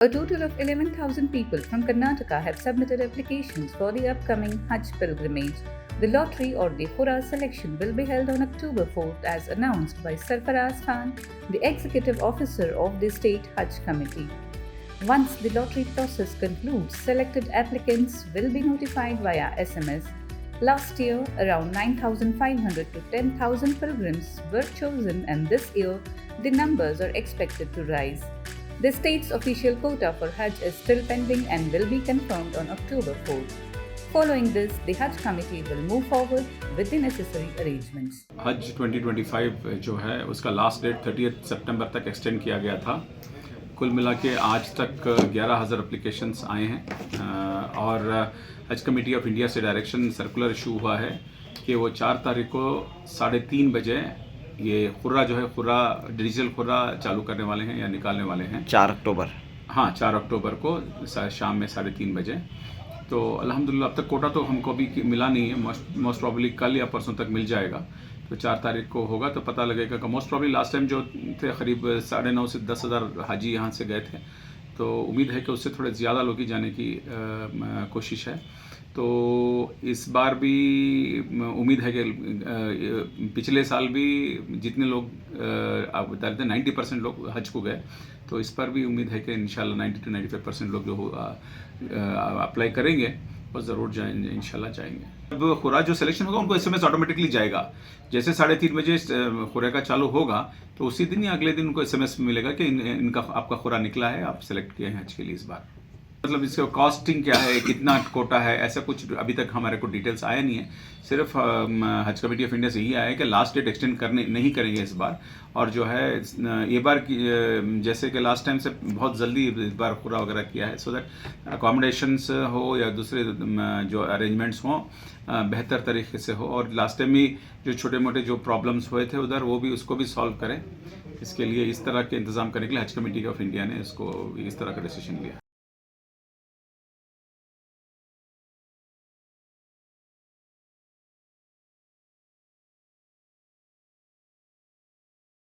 A total of 11,000 people from Karnataka have submitted applications for the upcoming Hajj pilgrimage. The lottery or the Hura selection will be held on October 4th as announced by Sarfaraz Khan, the executive officer of the state Hajj committee. Once the lottery process concludes, selected applicants will be notified via SMS. Last year, around 9,500 to 10,000 pilgrims were chosen, and this year, the numbers are expected to rise. The state's official quota for Hajj is still pending and will be confirmed on October 4th. Following this, the Hajj committee will move forward with the necessary arrangements. हज 2025 जो है उसका last date 30 सितंबर तक extend किया गया था। कुल मिला के आज तक 11,000 एप्लीकेशंस आए हैं और हज कमेटी ऑफ इंडिया से डायरेक्शन सर्कुलर इशू हुआ है कि वो 4 तारीख को 3:30 बजे ये खुर्रा जो है खुर्रा डिजिटल खुर्रा चालू करने वाले हैं या निकालने वाले हैं 4 अक्टूबर। हाँ, 4 अक्टूबर को शाम में 3:30 बजे। तो अल्हम्दुलिल्लाह अब तक कोटा तो हमको अभी मिला नहीं है, मोस्ट प्रॉब्ली कल या परसों तक मिल जाएगा। तो 4 तारीख को होगा तो पता लगेगा कि मोस्ट प्रॉब्ली लास्ट टाइम जो थे करीब 9,500 से 10,000 हाजी यहाँ से गए थे, तो उम्मीद है कि उससे थोड़े ज़्यादा लोग ही जाने की कोशिश है। तो इस बार भी उम्मीद है कि पिछले साल भी जितने लोग आप बता रहे थे 90% लोग हज को गए, तो इस पर भी उम्मीद है कि इंशाल्लाह 90 to 95% लोग जो अप्लाई करेंगे वो ज़रूर जाएंगे, इंशाल्लाह जाएंगे। अब खुरा जो सिलेक्शन होगा उनको SMS ऑटोमेटिकली जाएगा। जैसे 3:30 बजे खुरे का चालू होगा तो उसी दिन या अगले दिन उनको SMS मिलेगा कि इनका आपका खुरा निकला है, आप सेलेक्ट किए हैं हज के लिए इस बार। मतलब इसका कॉस्टिंग क्या है, कितना कोटा है, ऐसा कुछ अभी तक हमारे को डिटेल्स आया नहीं है। सिर्फ हज कमेटी ऑफ इंडिया से यही आया है कि लास्ट डेट एक्सटेंड नहीं करेंगे इस बार। और जो है ये बार जैसे कि लास्ट टाइम से बहुत जल्दी इस बार पूरा वगैरह किया है, सो दैट अकोमोडेशंस हो या दूसरे जो अरेंजमेंट्स हों बेहतर तरीके से हो। और लास्ट टाइम भी जो छोटे मोटे जो प्रॉब्लम्स हुए थे उधर वो भी उसको भी सॉल्व करें। इसके लिए इस तरह के इंतज़ाम करने के लिए हज कमेटी ऑफ इंडिया ने इसको इस तरह का डिसीजन लिया।